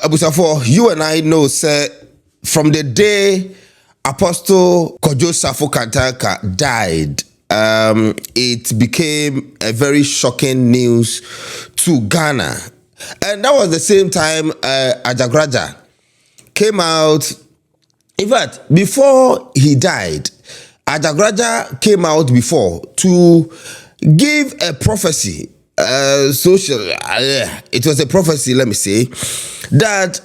Abusafo, you and I know, sir, from the day Apostle Sarfo Kantanka died, it became a very shocking news to Ghana. And that was the same time Ajagraja came out. In fact, before he died, Ajagraja came out before to give a prophecy. It was a prophecy, let me say, that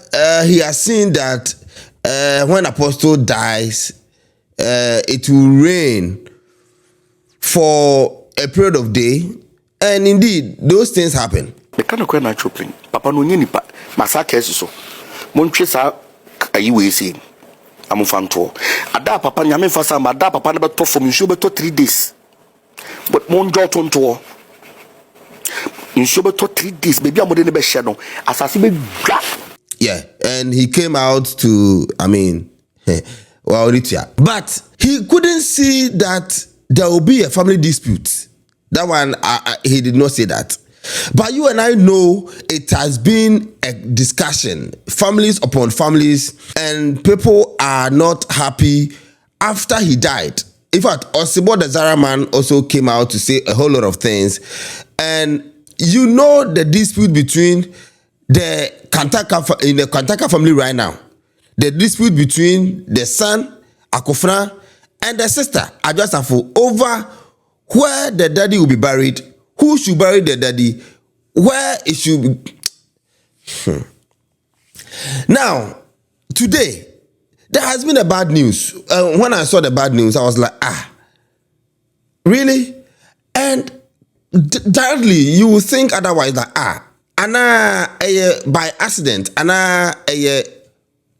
he has seen that when Apostle dies, it will rain for a period of day, and indeed those things happen. The kind of natural thing, Papa no nipa masaka so montwe sa ayi we say amufanto ada papa nyame fasa ma ada papa na beto from nsuo beto 3 days, but monjo tonto nsuo beto 3 days baby amode ne be hye no asase be dwa. Yeah, and he came out to, well, but he couldn't see that there will be a family dispute. That one, he did not say that. But you and I know it has been a discussion, families upon families, and people are not happy after he died. In fact, Osibo the Zara man also came out to say a whole lot of things. And you know the dispute between the Kantanka, in the Kantanka family right now. The dispute between the son, Akofra, and the sister, Adwoa, over where the daddy will be buried, who should bury the daddy, where it should be. Now, today, there has been a bad news. When I saw the bad news, I was like, really? And directly, you will think otherwise that, by accident, a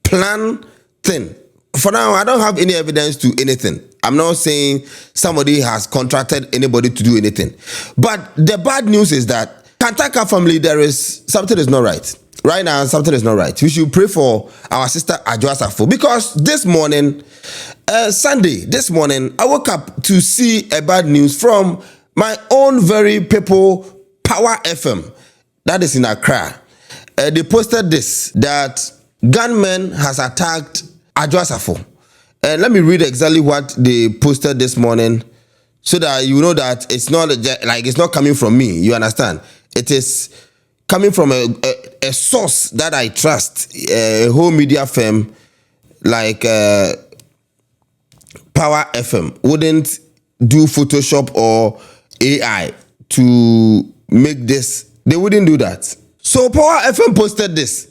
plan thing. For now, I don't have any evidence to anything. I'm not saying somebody has contracted anybody to do anything. But the bad news is that Kantanka family, something is not right. Right now, something is not right. We should pray for our sister Adwoa, because this morning, Sunday, this morning, I woke up to see a bad news from my own very people, Power FM. That is in Accra. They posted this, that gunmen has attacked Adwoa. And let me read exactly what they posted this morning so that you know that it's not like it's not coming from me. You understand? It is coming from a source that I trust, a whole media firm like Power FM wouldn't do Photoshop or AI to make this. They wouldn't do that. So Power FM posted this.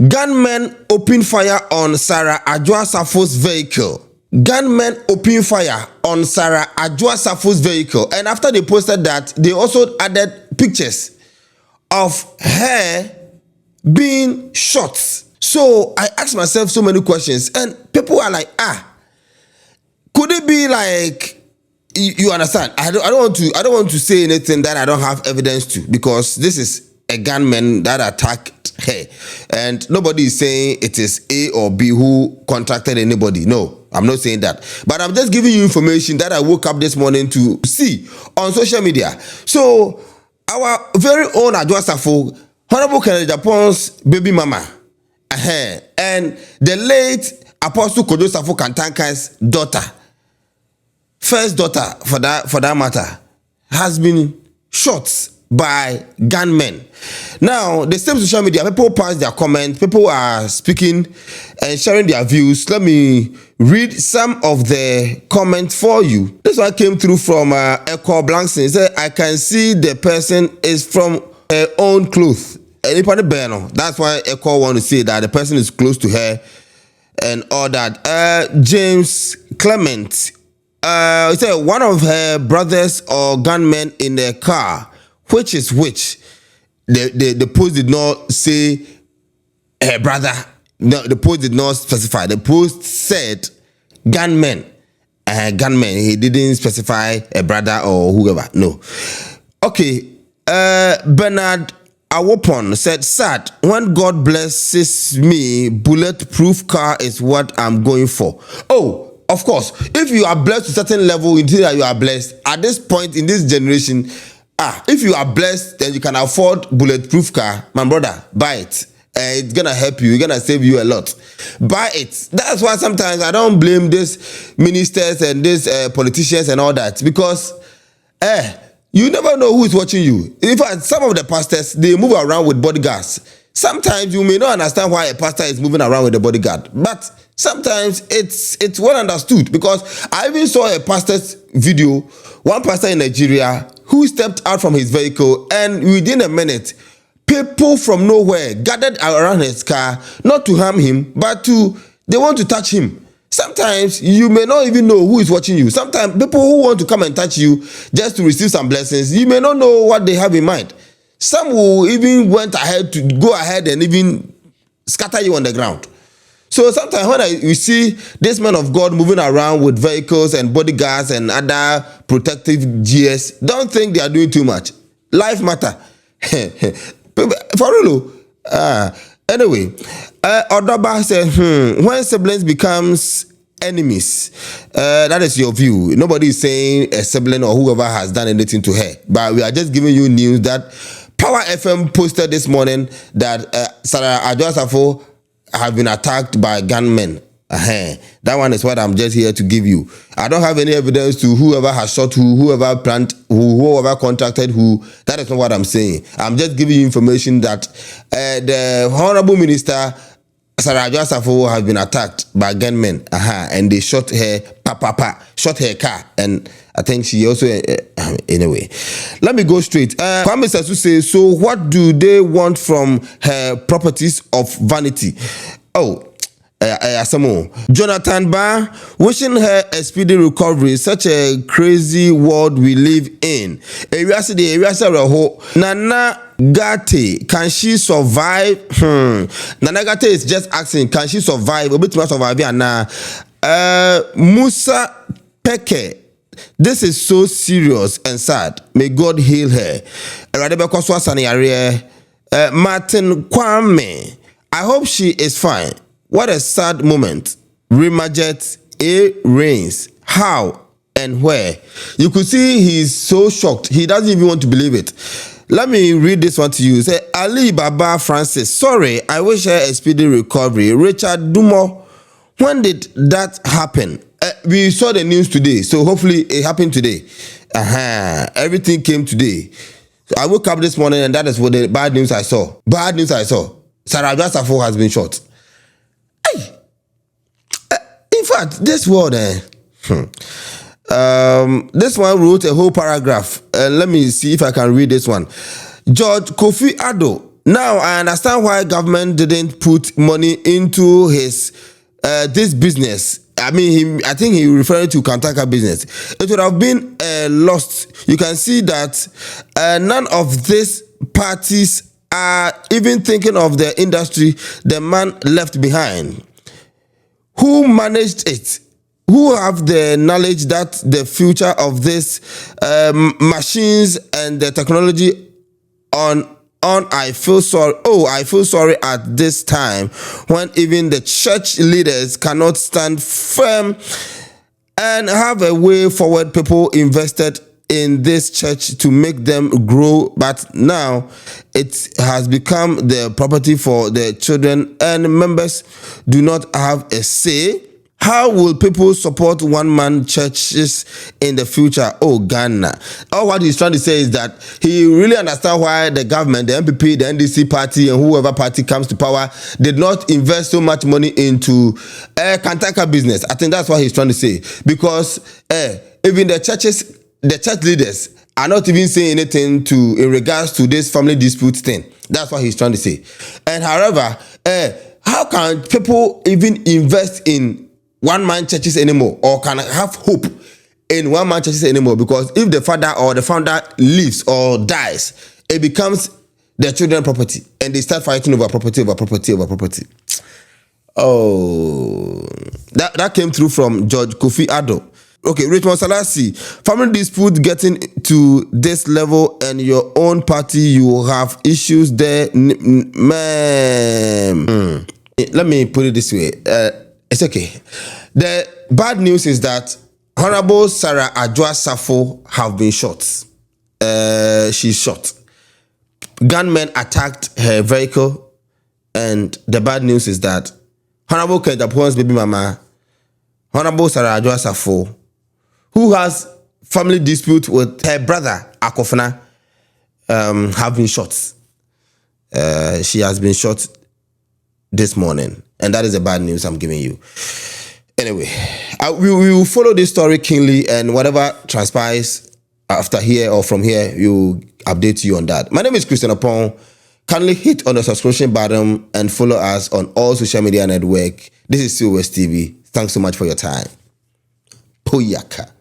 Gunmen open fire on Sarah Adwoa's vehicle. Gunmen open fire on Sarah Adwoa's vehicle. And after they posted that, they also added pictures of her being shot. So I asked myself so many questions, and people are like, could it be like, you understand? I don't want to say anything that I don't have evidence to, because this is a gunman that attacked her, and nobody is saying it is A or B who contracted anybody. No, I'm not saying that, but I'm just giving you information that I woke up this morning to see on social media. So our very own Adwoa, Honorable Kennedy Japon's baby mama, and the late Apostle Sarfo Kantanka's daughter, first daughter for that matter, has been shot by gunmen. Now, the same social media, people pass their comments, people are speaking and sharing their views. Let me read some of the comments for you. This one came through from Echo Blankson. He said, I can see the person is from her own clothes. That's why Echo want to say that the person is close to her and all that. James Clement, he said one of her brothers or gunmen in their car. Which is which? The post did not say her brother. No, the post did not specify. The post said gunmen. Gunmen. He didn't specify a brother or whoever. No. Okay. Bernard Awopon said, sad, when God blesses me, bulletproof car is what I'm going for. Oh, of course. If you are blessed to a certain level, you think that you are blessed. At this point in this generation, if you are blessed, then you can afford bulletproof car. My brother, buy it. It's gonna help you. It's gonna save you a lot. Buy it. That's why sometimes I don't blame these ministers and these politicians and all that, because you never know who is watching you. In fact, some of the pastors, they move around with bodyguards. Sometimes you may not understand why a pastor is moving around with a bodyguard, but sometimes it's well understood, because I even saw a pastor's video, one pastor in Nigeria who stepped out from his vehicle, and within a minute, people from nowhere gathered around his car, not to harm him, but they want to touch him. Sometimes you may not even know who is watching you. Sometimes people who want to come and touch you just to receive some blessings, you may not know what they have in mind. Some will even go ahead and even scatter you on the ground. So sometimes when you see this man of God moving around with vehicles and bodyguards and other protective gears, don't think they are doing too much. Life matter. For real. Anyway, Odoba said, when siblings becomes enemies, that is your view. Nobody is saying a sibling or whoever has done anything to her, but we are just giving you news that Power FM posted this morning that Sarfo have been attacked by gunmen. That one is what I'm just here to give you. I don't have any evidence to whoever has shot who, whoever planned who, whoever contracted who. That is not what I'm saying. I'm just giving you information that the Honorable Minister Sarfo has been attacked by gunmen. And they shot her, shot her car, and I think she also anyway. Let me go straight. Kwame Sasu says, so what do they want from her properties of vanity? Jonathan Ba wishing her a speedy recovery. Such a crazy world we live in. Nana Gate, can she survive? Nana Gate is just asking, can she survive? A bit more survive. Musa Peke, this is so serious and sad. May God heal her. Martin Kwame, I hope she is fine. What a sad moment. Rimajet A. Reigns. How and where? You could see he's so shocked. He doesn't even want to believe it. Let me read this one to you. Say, Ali Baba Francis. Sorry, I wish her a speedy recovery. Richard Dumo. When did that happen? We saw the news today, so hopefully it happened today. Everything came today. So I woke up this morning and that is what the bad news I saw. Bad news I saw. Sarfo has been shot. In fact, this word, this one wrote a whole paragraph. Let me see if I can read this one. George Kofi Addo. Now I understand why government didn't put money into his this business. I think he referring to Kantanka business. It would have been lost. You can see that none of these parties are even thinking of the industry the man left behind. Who managed it? Who have the knowledge that the future of these machines and the technology on I feel sorry. I feel sorry at this time when even the church leaders cannot stand firm and have a way forward. People invested in this church to make them grow, but now it has become the property for the children and members do not have a say. How will people support one-man churches in the future? Ghana. All what he's trying to say is that he really understands why the government, the MPP, the NDC party, and whoever party comes to power did not invest so much money into Kantanka business. I think that's what he's trying to say. Because even the church leaders are not even saying anything in regards to this family dispute thing. That's what he's trying to say. And however, how can people even invest in one-man churches anymore, or can have hope in one-man churches anymore? Because if the father or the founder leaves or dies, it becomes their children's property, and they start fighting over property. That came through from George Kofi Addo. Okay, Richmond Salasi, family dispute getting to this level, and your own party, you have issues there, man. Let me put it this way. It's okay. The bad news is that Honorable Adwoa Sarfo have been shot. She's shot. Gunmen attacked her vehicle And the bad news is that Honorable Kentapon's baby mama, Honorable Sarfo, who has family dispute with her brother Akofna, have been shot. She has been shot this morning, and that is the bad news I'm giving you. Anyway, we will follow this story keenly, and whatever transpires after here or from here, we will update you on that. My name is Christian Opon. Kindly hit on the subscription button and follow us on all social media networks. This is Sh0cked TV. Thanks so much for your time. Poyaka.